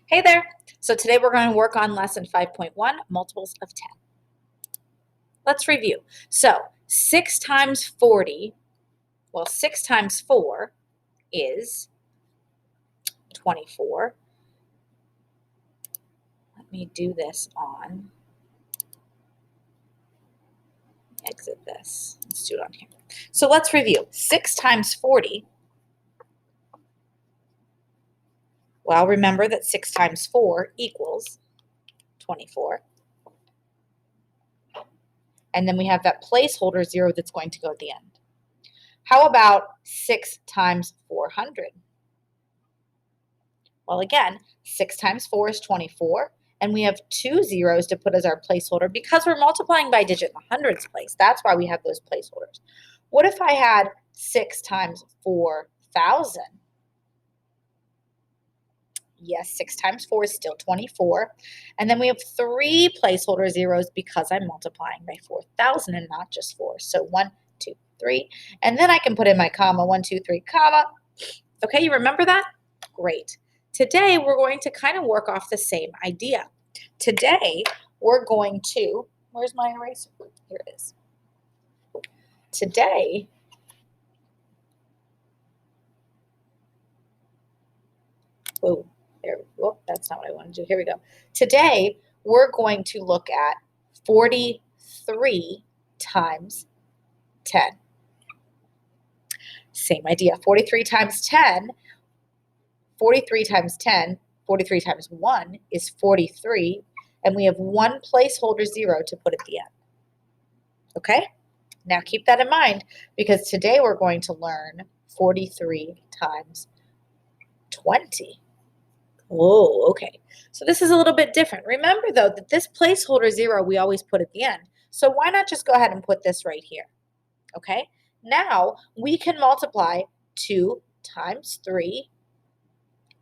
Hey there! So today we're going to work on lesson 5.1, multiples of 10. Let's review. So 6 times 40, 6 times 4 is 24. Let me do this on, exit this. Let's do it on here. So let's review. 6 times 40, well, remember that 6 times 4 equals 24. And then we have that placeholder 0 that's going to go at the end. How about 6 times 400? Well, again, 6 times 4 is 24, and we have 2 zeros to put as our placeholder because we're multiplying by a digit in the hundreds place. That's why we have those placeholders. What if I had 6 times 4,000? Yes, 6 times 4 is still 24. And then we have 3 placeholder zeros because I'm multiplying by 4,000 and not just 4. So 1, 2, 3. And then I can put in my comma, 1, 2, 3, comma. Okay, you remember that? Great. Today, we're going to kind of work off the same idea. Today, we're going to, where's my eraser? Here it is. Today, that's not what I want to do. Here we go. Today, we're going to look at 43 times 10. Same idea. 43 times 10, 43 times 10, 43 times 1 is 43, and we have 1 placeholder 0 to put at the end. Okay? Now keep that in mind because today we're going to learn 43 times 20. Oh, okay. So this is a little bit different. Remember, though, that this placeholder 0 we always put at the end. So why not just go ahead and put this right here? Okay? Now we can multiply 2 times 3,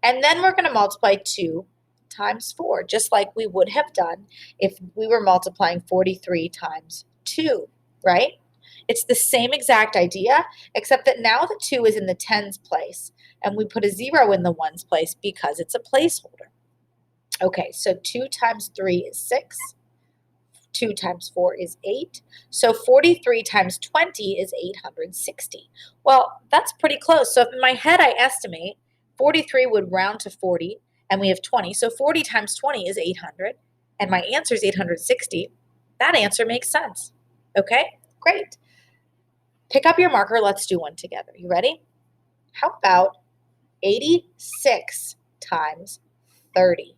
and then we're going to multiply 2 times 4, just like we would have done if we were multiplying 43 times 2, right? It's the same exact idea, except that now the 2 is in the tens place, and we put a 0 in the ones place because it's a placeholder. Okay, so 2 times 3 is 6. 2 times 4 is 8. So 43 times 20 is 860. Well, that's pretty close. So if in my head I estimate 43 would round to 40, and we have 20. So 40 times 20 is 800, and my answer is 860. That answer makes sense. Okay, great. Pick up your marker. Let's do one together. You ready? How about 86 times 30?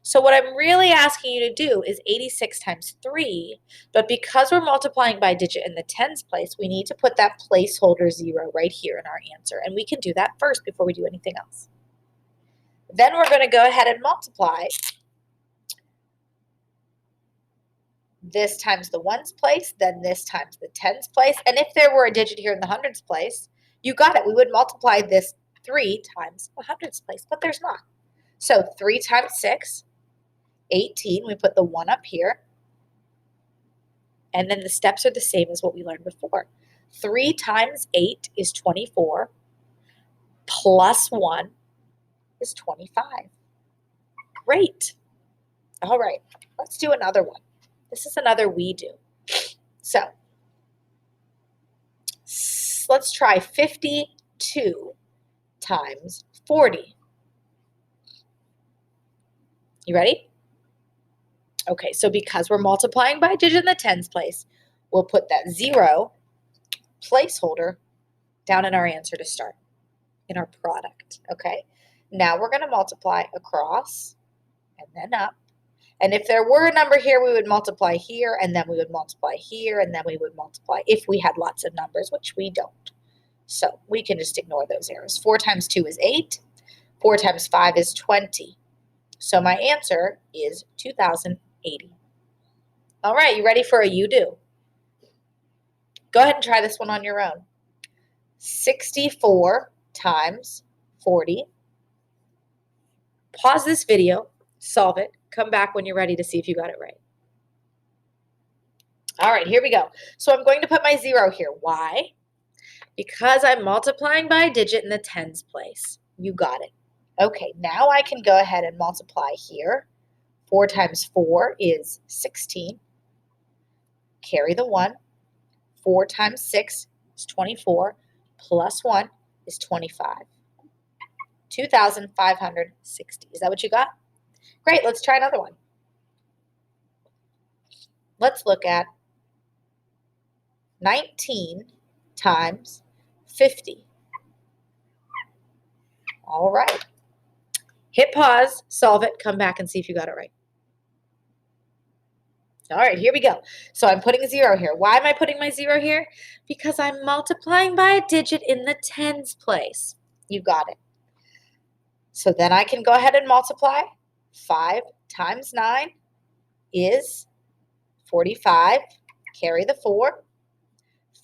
So what I'm really asking you to do is 86 times 3, but because we're multiplying by a digit in the tens place, we need to put that placeholder 0 right here in our answer, and we can do that first before we do anything else. Then we're going to go ahead and multiply this times the ones place, then this times the tens place, and if there were a digit here in the hundreds place, you got it. We would multiply this 3 times the hundreds place, but there's not. So 3 times 6, 18, we put the 1 up here, and then the steps are the same as what we learned before. 3 times 8 is 24, plus 1 is 25. Great. All right, let's do another one. This is another we do. So let's try 52 times 40. You ready? Okay, so because we're multiplying by a digit in the tens place, we'll put that 0 placeholder down in our answer to start, in our product, okay? Now we're going to multiply across and then up. And if there were a number here, we would multiply here, and then we would multiply here, and then we would multiply if we had lots of numbers, which we don't. So we can just ignore those errors. 4 times 2 is 8. 4 times 5 is 20. So my answer is 2,080. All right, you ready for a you do? Go ahead and try this one on your own. 64 times 40. Pause this video, solve it, come back when you're ready to see if you got it right. All right, here we go. So I'm going to put my 0 here. Why? Because I'm multiplying by a digit in the tens place. You got it. Okay, now I can go ahead and multiply here. 4 times 4 is 16. Carry the 1. 4 times 6 is 24. Plus 1 is 25. 2,560. Is that what you got? Great, let's try another one. Let's look at 19 times 50. All right. Hit pause, solve it, come back and see if you got it right. All right, here we go. So I'm putting a 0 here. Why am I putting my 0 here? Because I'm multiplying by a digit in the tens place. You got it. So then I can go ahead and multiply. 5 times 9 is 45. Carry the 4.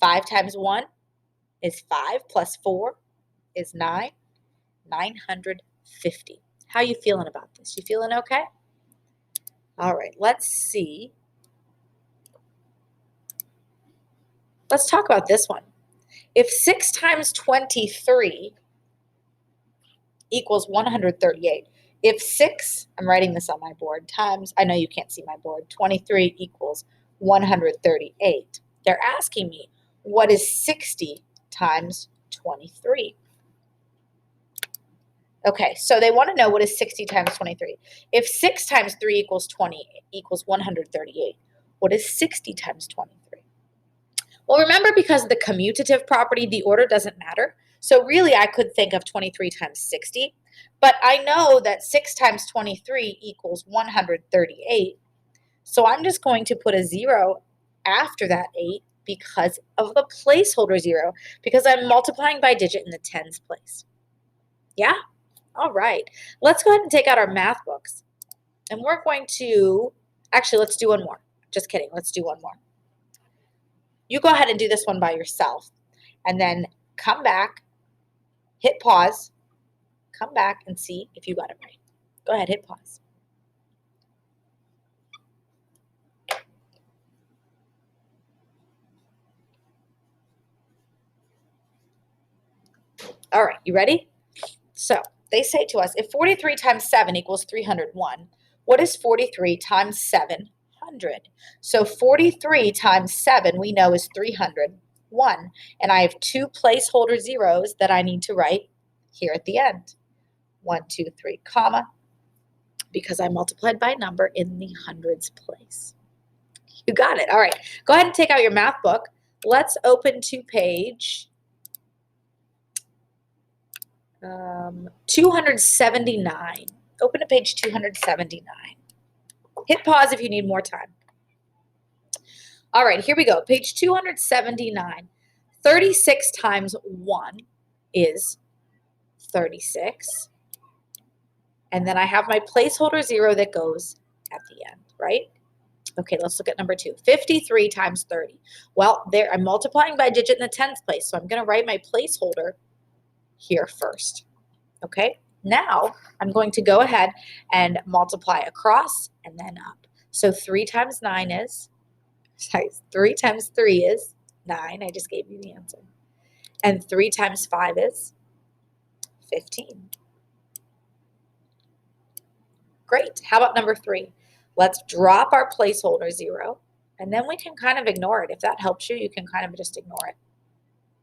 5 times 1 is 5 plus 4 is 9. 950. How you feeling about this? You feeling okay? All right, let's see. Let's talk about this one. If 6 times 23 equals 138, if 6, I'm writing this on my board, times, I know you can't see my board, 23 equals 138, they're asking me, what is 60 times 23? Okay, so they want to know what is 60 times 23. If 6 times 3 equals 20 equals 138, what is 60 times 23? Well, remember, because of the commutative property, the order doesn't matter. So really, I could think of 23 times 60, but I know that 6 times 23 equals 138. So I'm just going to put a 0 after that 8 because of the placeholder 0, because I'm multiplying by digit in the tens place. Yeah? All right. Let's go ahead and take out our math books. And we're going to, actually, let's do one more. Just kidding. Let's do one more. You go ahead and do this one by yourself. And then come back, hit pause, come back and see if you got it right. Go ahead, hit pause. All right, you ready? So they say to us, if 43 times 7 equals 301, what is 43 times 700? So 43 times 7 we know is 301. And I have 2 placeholder zeros that I need to write here at the end. 1, 2, 3, comma, because I multiplied by a number in the hundreds place. You got it. All right. Go ahead and take out your math book. Let's open to page 279. Open to page 279. Hit pause if you need more time. All right, here we go. Page 279. 36 times 1 is 36. And then I have my placeholder 0 that goes at the end, right? Okay, let's look at number 2. 53 times 30. Well, there I'm multiplying by a digit in the tens place, so I'm going to write my placeholder here first. Okay, now I'm going to go ahead and multiply across and then up. So 3 times 9 is, sorry, 3 times 3 is 9. I just gave you the answer. And 3 times 5 is 15. Great. How about number 3? Let's drop our placeholder 0, and then we can kind of ignore it. If that helps you, you can kind of just ignore it.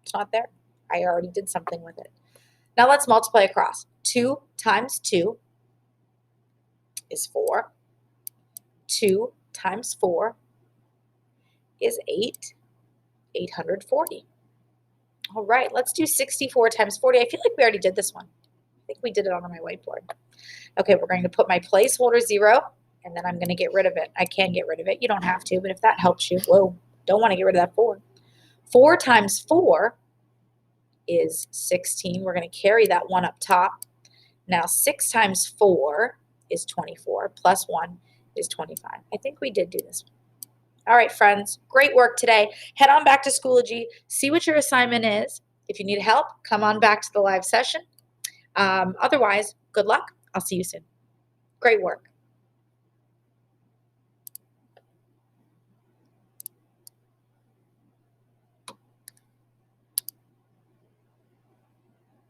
It's not there. I already did something with it. Now let's multiply across. 2 times 2 is 4. 2 times 4 is 8. 840. All right, let's do 64 times 40. I feel like we already did this one. I think we did it on my whiteboard. Okay, we're going to put my placeholder 0, and then I'm going to get rid of it. I can get rid of it. You don't have to, but if that helps you, whoa, don't want to get rid of that 4. 4 times 4 is 16. We're going to carry that 1 up top. Now 6 times 4 is 24, plus 1 is 25. I think we did do this one. All right, friends, great work today. Head on back to Schoology, see what your assignment is. If you need help, come on back to the live session. Otherwise, good luck. I'll see you soon. Great work.